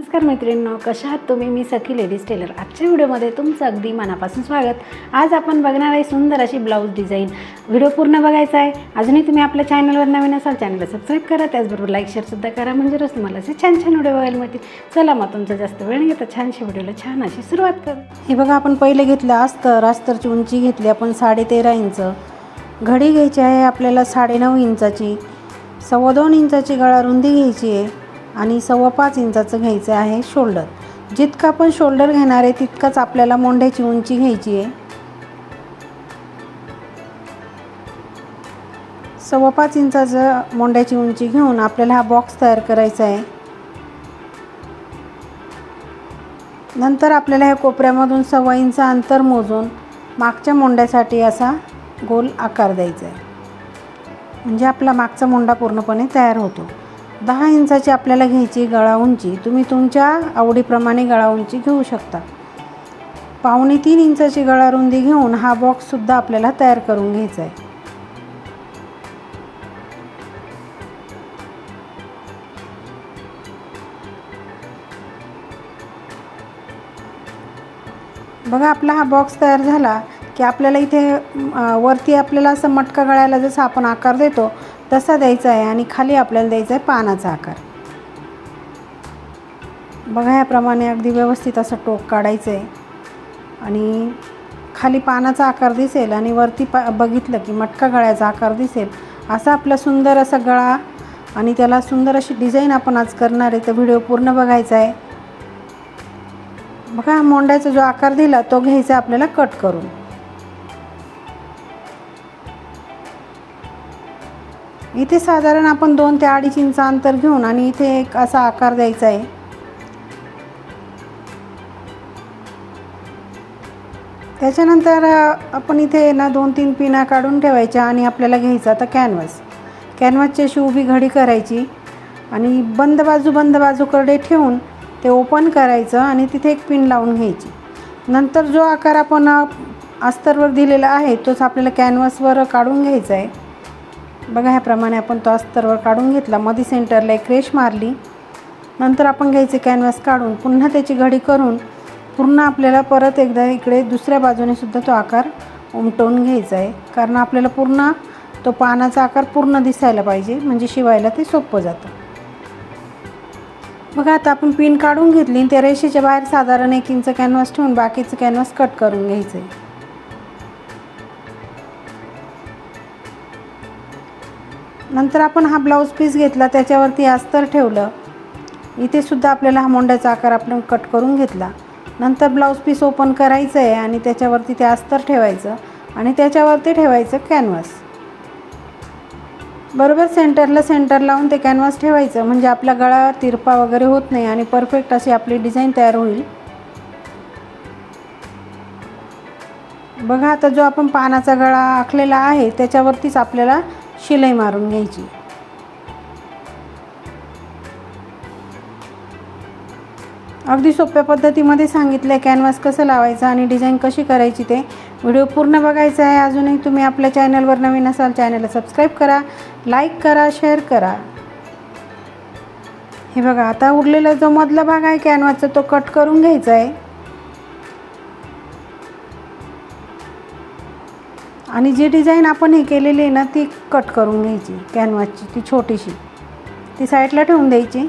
नमस्कार मैत्रिणींनो, कशा आहात तुम्ही? मी सखी लेडीज टेलर. आजच्या व्हिडिओमध्ये तुमचं अगदी मनापासून स्वागत. आज आपण बघणार आहे सुंदर अशी ब्लाऊज डिझाईन. व्हिडिओ पूर्ण बघायचा आहे. अजूनही तुम्ही आपल्या चॅनलवर नवीन असाल चॅनलला सबस्क्राईब करा, त्याचबरोबर लाईक शेअरसुद्धा करा, म्हणजे रोज तुम्हाला असे छान छान व्हिडिओ बघायला मिळतील. चला मग तुमचा जास्त वेळ नाही घेता छानशा व्हिडिओला छान अशी सुरुवात करू. हे बघा, आपण पहिले घेतलं अस्तरची उंची घेतली आपण 13.5 इंच. घडी घ्यायची आहे आपल्याला 9.5 इंचाची. 2.25 इंचाची गळा रुंदी घ्यायची आहे आणि 5.25 इंचाचं घ्यायचं आहे शोल्डर. जितका आपण शोल्डर घेणार आहे तितकाच आपल्याला मोंढ्याची उंची घ्यायची आहे. 5.25 इंचाचं मोंढ्याची उंची घेऊन आपल्याला हा बॉक्स तयार करायचा आहे. नंतर आपल्याला ह्या कोपऱ्यामधून 1.25 इंच अंतर मोजून मागच्या मोंढ्यासाठी असा गोल आकार द्यायचा आहे, म्हणजे आपला मागचा मोंढा पूर्णपणे तयार होतो. 10 इंचाची आपल्याला घ्यायची गळा उंची. तुम्ही तुमच्या आवडीप्रमाणे गळा उंची घेऊ शकता. 2.25 इंचाची गळा रुंदी घेऊन हा बॉक्ससुद्धा आपल्याला तयार करून घ्यायचा आहे. बघा, आपला हा बॉक्स तयार झाला की आपल्याला इथे वरती आपल्याला असं मटका गळ्याला जसा आपण आकार देतो तसा द्यायचा आहे आणि खाली आपल्याला द्यायचा आहे पानाचा आकार. बघा, याप्रमाणे अगदी व्यवस्थित असं टोक काढायचं आहे आणि खाली पानाचा आकार दिसेल आणि वरती बघितलं की मटका गळ्याचा आकार दिसेल. असा आपला सुंदर असा गळा आणि त्याला सुंदर अशी डिझाईन आपण आज करणार आहे, तर व्हिडिओ पूर्ण बघायचा आहे. बघा, मोंढ्याचा जो आकार दिला तो घ्यायचा आपल्याला कट करून. इथे साधारण आपण 2 ते 2.5 इंच अंतर घेऊन आणि इथे एक असा आकार द्यायचा आहे. त्याच्यानंतर आपण इथे ना 2-3 पिना काढून ठेवायच्या आणि आपल्याला घ्यायचा आता कॅनव्हासची अशी उभी घडी करायची आणि बंद बाजूकडे ठेवून ते ओपन करायचं आणि तिथे एक पिन लावून घ्यायची. नंतर जो आकार आपण अस्तरवर दिलेला आहे तोच आपल्याला कॅनव्हासवर काढून घ्यायचा आहे. बघा, ह्याप्रमाणे आपण तो अस्तरवर काढून घेतला. मध्ये सेंटरला एक रेष मारली. नंतर आपण घ्यायचे कॅनव्हास काढून पुन्हा त्याची घडी करून पूर्ण आपल्याला परत एकदा इकडे दुसऱ्या बाजूने सुद्धा तो आकार उमटवून घ्यायचा आहे, कारण आपल्याला पूर्ण तो पानाचा आकार पूर्ण दिसायला पाहिजे, म्हणजे शिवायला ते सोपं जातं. बघा, आता आपण पिन काढून घेतली. त्या रेषेच्या बाहेर साधारण 1 इंच कॅनव्हास ठेवून बाकीचं कॅनव्हास कट करून घ्यायचं आहे. नंतर आपण हा ब्लाऊज पीस घेतला, त्याच्यावरती अस्तर ठेवलं. इथे सुद्धा आपल्याला हा मोंढ्याचा आकार आपण कट करून घेतला. नंतर ब्लाऊज पीस ओपन करायचं आहे आणि त्याच्यावरती ते अस्तर ठेवायचं आणि त्याच्यावरती ठेवायचं कॅनव्हास. बरोबर सेंटर लावून ते कॅनव्हास ठेवायचं, म्हणजे आपला गळा तिरपा वगैरे होत नाही आणि परफेक्ट अशी आपली डिझाईन तयार होईल. बघा, आता जो आपण पानाचा गळा आखलेला आहे त्याच्यावरतीच आपल्याला शिलाई मारून घ्यायची. अगदी सोप्या पद्धतीमध्ये सांगितलं आहे कॅनव्हास कसं लावायचं आणि डिझाईन कशी करायची. ते व्हिडिओ पूर्ण बघायचा आहे. अजूनही तुम्ही आपल्या चॅनलवर नवीन असाल चॅनलला सबस्क्राईब करा, लाईक करा, शेअर करा. हे बघा, आता उरलेला जो मधला भाग आहे कॅनव्हासचा तो कट करून घ्यायचा आहे आणि जी डिझाईन आपण हे केलेली आहे ना ती कट करून घ्यायची. कॅनव्हासची ती छोटीशी ती साईडला ठेवून द्यायची.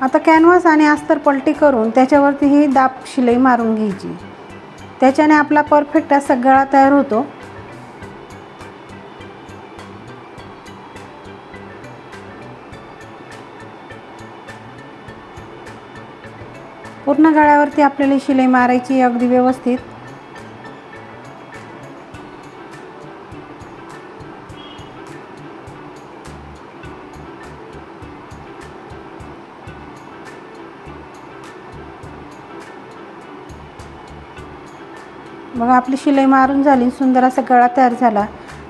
आता कॅनव्हास आणि अस्तर पलटी करून त्याच्यावरती ही दाब शिलाई मारून घ्यायची. त्याच्याने आपला परफेक्ट असा गळा तयार होतो. पूर्ण गळ्यावरती आपल्याला शिलाई मारायची अगदी व्यवस्थित. बघा, आपली शिलाई मारून झाली. सुंदर असा गळा तयार झाला.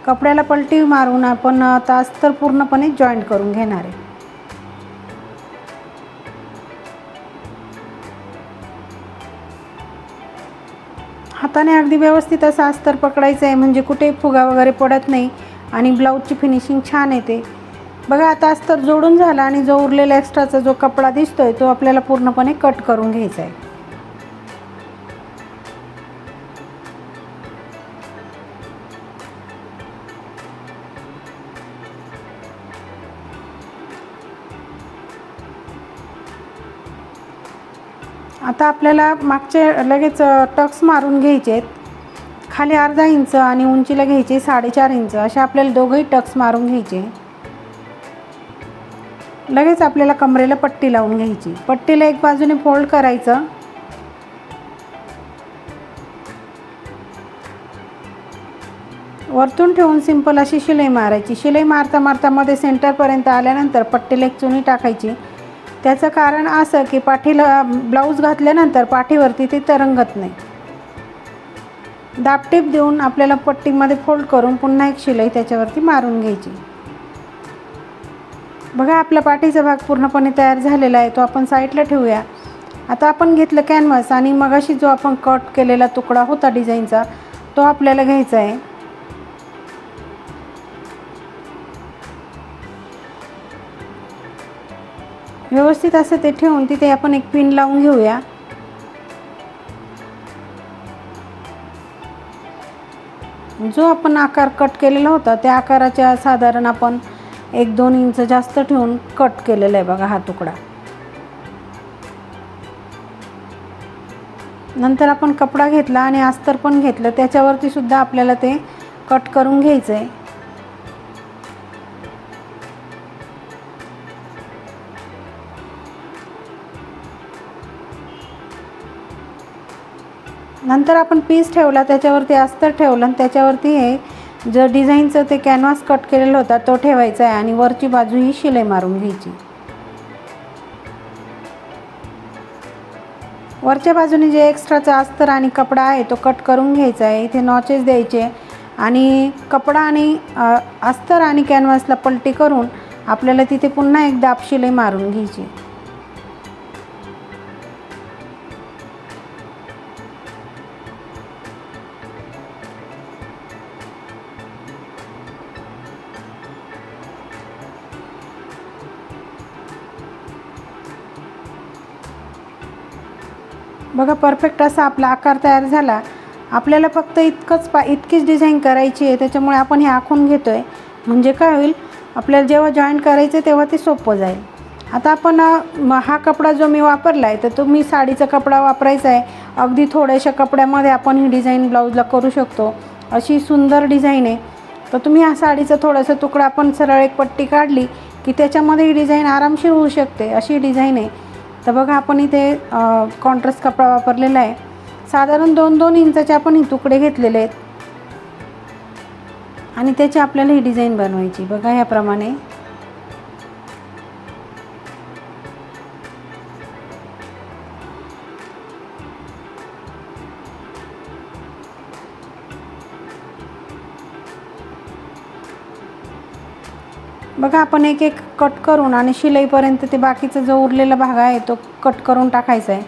कपड्याला पलटी मारून आपण आता अस्तर पूर्णपणे जॉईंट करून घेणार आहे. हाताने अगदी व्यवस्थित असं अस्तर पकडायचं आहे, म्हणजे कुठे फुगा वगैरे पडत नाही आणि ब्लाऊजची फिनिशिंग छान येते. बघा आता अस्तर जोडून झाला आणि जो उरलेला एक्स्ट्राचा जो कपडा दिसतोय तो आपल्याला पूर्णपणे कट करून घ्यायचा आहे. आता आपल्याला मागचे लगेच टक्स मारून घ्यायचे आहेत. खाली अर्धा इंच आणि उंचीला घ्यायचे 4.5 इंच, असे आपल्याला दोघंही टक्स मारून घ्यायचे. लगेच आपल्याला कमरेला पट्टी लावून घ्यायची. पट्टीला एक बाजूने फोल्ड करायचं, वरतून ठेवून सिंपल अशी शिलाई मारायची. शिलाई मारता मारता मध्ये सेंटरपर्यंत आल्यानंतर पट्टीला एक चुनी टाकायची. त्याचं कारण असं की पाठीला ब्लाऊज घातल्यानंतर पाठीवरती ती तरंगत नाही. दाबटीप देऊन आपल्याला पट्टीमध्ये फोल्ड करून पुन्हा एक शिलाई त्याच्यावरती मारून घ्यायची. बघा आपला पाठीचा भाग पूर्णपणे तयार झालेला आहे, तो आपण साईडला ठेवूया. आता आपण घेतलं कॅनव्हास आणि मगाशी जो आपण कट केलेला तुकडा होता डिझाईनचा तो आपल्याला घ्यायचा आहे. व्यवस्थित असं ते ठेवून तिथे आपण एक पिन लावून घेऊया. जो आपण आकार कट केलेला होता त्या आकाराच्या साधारण आपण 1-2 इंच जास्त ठेवून कट केलेला आहे बघा हा तुकडा. नंतर आपण कपडा घेतला आणि अस्तर पण घेतलं, त्याच्यावरती सुद्धा आपल्याला ते कट करून घ्यायचं आहे. नंतर आपण पीस ठेवला, त्याच्यावरती अस्तर ठेवलं आणि त्याच्यावरती हे जो डिझाईनचं ते कॅनव्हास कट केलेला होता तो ठेवायचा आहे आणि वरची बाजू ही शिलाई मारून घ्यायची. वरच्या बाजूने जे एक्स्ट्राचा अस्तर आणि कपडा आहे तो कट करून घ्यायचा आहे. इथे नॉचेस द्यायचे आणि कपडा आणि अस्तर आणि कॅनव्हासला पलटी करून आपल्याला तिथे पुन्हा एक दाब शिलाई मारून घ्यायची. बघा परफेक्ट असा आपला आकार तयार झाला. आपल्याला फक्त इतकीच डिझाईन करायची आहे, त्याच्यामुळे आपण हे आखून घेतो आहे. म्हणजे काय होईल, आपल्याला जेव्हा जॉईंट करायचं तेव्हा ते सोपं जाईल. आता आपण हा कपडा जो मी वापरला आहे तर तुम्ही साडीचा कपडा वापरायचा आहे. अगदी थोड्याशा कपड्यामध्ये आपण ही डिझाईन ब्लाऊजला करू शकतो. अशी सुंदर डिझाईन आहे. तर तुम्ही हा साडीचा थोडासा तुकडा आपण सरळ एक पट्टी काढली की त्याच्यामध्ये ही डिझाईन आरामशीर होऊ शकते, अशी डिझाईन आहे. तर बघा आपण इथे कॉन्ट्रास्ट कपडा वापरलेला आहे. साधारण 2-2 इंचाचे आपण ही तुकडे घेतलेले आहेत आणि त्याची आपल्याला ही डिझाईन बनवायची. बघा ह्याप्रमाणे बघा आपण एक एक कट करून आणि शिलाईपर्यंत ते बाकीचा जो उरलेला भाग आहे तो कट करून टाकायचा आहे.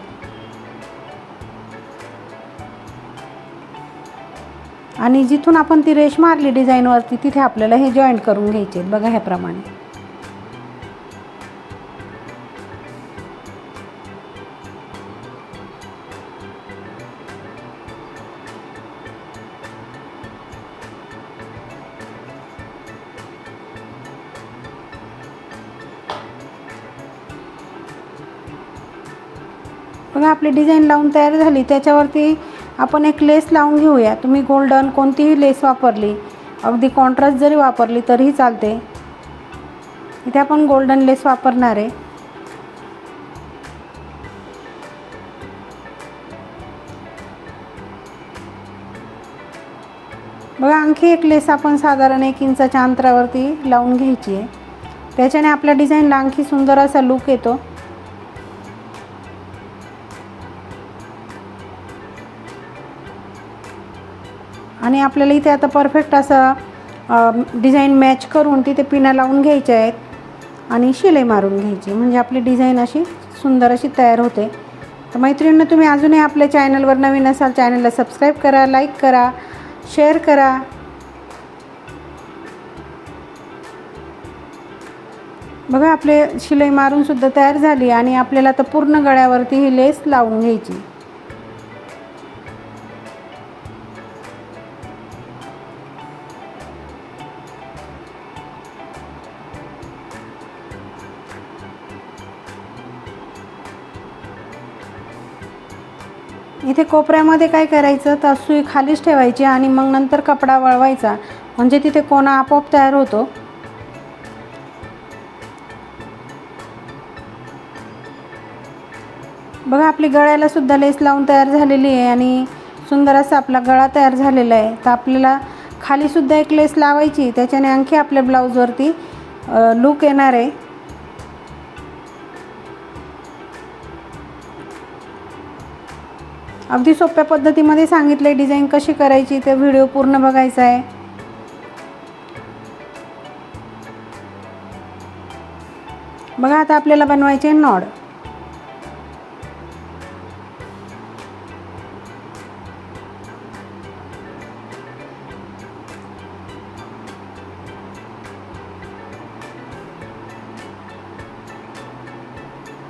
आणि जिथून आपण ती रेष मारली डिझाईनवरती तिथे आपल्याला हे जॉईंट करून घ्यायचे. बघा ह्याप्रमाणे बघा आपली डिझाईन लावून तयार झाली. त्याच्यावरती आपण एक लेस लावून घेऊया. तुम्ही गोल्डन कोणतीही लेस वापरली, अगदी कॉन्ट्रास्ट जरी वापरली तरीही चालते. इथे आपण गोल्डन लेस वापरणार आहे. बघा आणखी एक लेस आपण साधारण 1 इंचाच्या अंतरावरती लावून घ्यायची आहे. त्याच्याने आपल्या डिझाईनला आणखी सुंदर असा लुक येतो. आणि आपल्याला इथे आता परफेक्ट असं डिझाईन मॅच करून तिथे पिना लावून घ्यायच्या आहेत आणि शिलाई मारून घ्यायची. म्हणजे आपली डिझाईन अशी सुंदर अशी तयार होते. तर मैत्रिणींनो, तुम्ही अजूनही आपल्या चॅनलवर नवीन असाल चॅनलला सबस्क्राईब करा, लाईक करा, शेअर करा. बघा आपले शिलाई मारून सुद्धा तयार झाली आणि आपल्याला आता पूर्ण गळ्यावरती ही लेस लावून घ्यायची. इथे कोपऱ्यामध्ये काय करायचं तर सुई खालीच ठेवायची आणि मग नंतर कपडा वळवायचा, म्हणजे तिथे कोना आपोआप तयार होतो. बघा आपली गळ्याला सुद्धा लेस लावून तयार झालेली आहे आणि सुंदर असा आपला गळा तयार झालेला आहे. तर आपल्याला खाली सुद्धा एक लेस लावायची, त्याच्याने आणखी आपल्या ब्लाऊजवरती लुक येणार आहे. अगदी सोप्या पद्धतीमध्ये सांगितले डिझाईन कशी करायची, ते व्हिडिओ पूर्ण बघायचा आहे. बघा आता आपल्याला बनवायचे नॉड.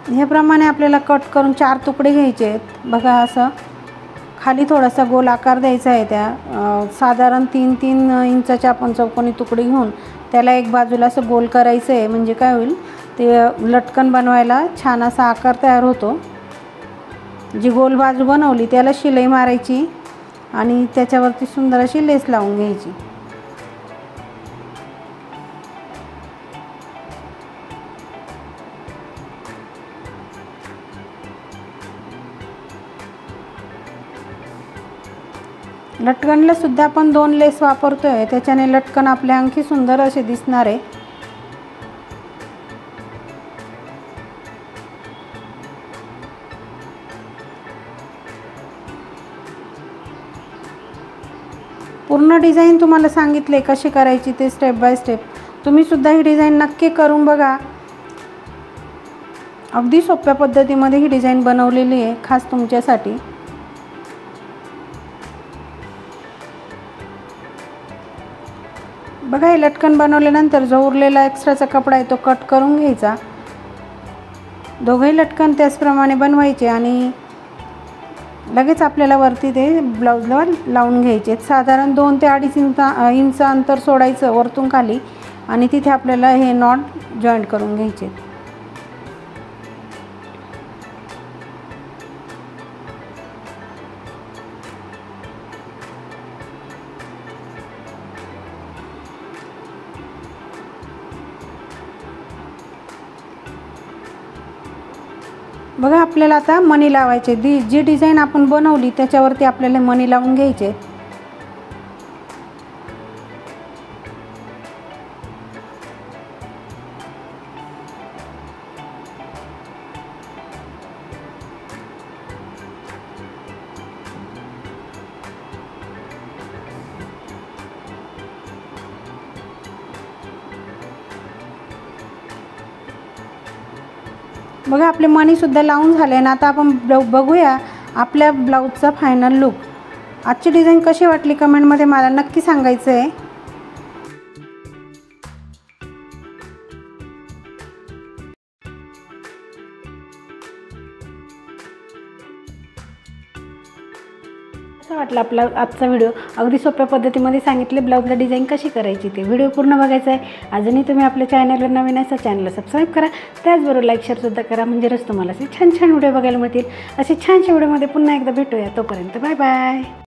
ह्याप्रमाणे आपल्याला कट करून 4 तुकडे घ्यायचे आहेत. बघा असं खाली थोडासा गोल आकार द्यायचा आहे. त्या साधारण 3-3 इंचाच्या आपण चौकोनी तुकडे घेऊन त्याला एक बाजूला असं गोल करायचं आहे, म्हणजे काय होईल ते लटकन बनवायला छान असा आकार तयार होतो. जी गोल बाजू बनवली त्याला शिलाई मारायची आणि त्याच्यावरती सुंदर अशी लेस लावून घ्यायची. लटकनला सुद्धा आपण 2 लेस वापरतोय, त्याच्याने लटकन आपले आणखी सुंदर असे दिसणार आहे. पूर्ण डिझाईन तुम्हाला सांगितले कशी करायची ते स्टेप बाय स्टेप. तुम्ही सुद्धा ही डिझाईन नक्की करून बघा. अगदी सोप्या पद्धतीमध्ये ही डिझाईन बनवलेली आहे खास तुमच्यासाठी. बघा हे लटकन बनवल्यानंतर जो उरलेला एक्स्ट्राचा कपडा आहे तो कट करून घ्यायचा. दोघंही लटकन त्याचप्रमाणे बनवायचे आणि लगेच आपल्याला वरती ते ब्लाऊजला लावून घ्यायचे. साधारण 2 ते 2.5 इंच अंतर सोडायचं वरतून खाली आणि तिथे आपल्याला हे नॉट जॉईंट करून घ्यायचे. बघा आपल्याला आता मणी लावायचे. जी डिझाईन आपण बनवली त्याच्यावरती आपल्याला मणी लावून घ्यायचे. बघा आपले मणीसुद्धा लावून झाले आणि आता आपण बघूया आपल्या ब्लाऊजचा फायनल लुक. आजची डिझाईन कशी वाटली कमेंटमध्ये मला नक्की सांगायचं आहे. कसा वाटला आपला आजचा व्हिडिओ. अगदी सोप्या पद्धतीमध्ये सांगितले ब्लाऊजला डिझाईन कशी करायची ते. व्हिडिओ पूर्ण बघायचा आहे. अजूनही तुम्ही आपल्या चॅनलवर नवीन असा चॅनलला सबस्क्राईब करा, त्याचबरोबर लाईक शेअरसुद्धा करा, म्हणजे रोज तुम्हाला असे छान छान व्हिडिओ बघायला मिळतील. असे छानशा व्हिडिओमध्ये पुन्हा एकदा भेटूया. तोपर्यंत बाय बाय.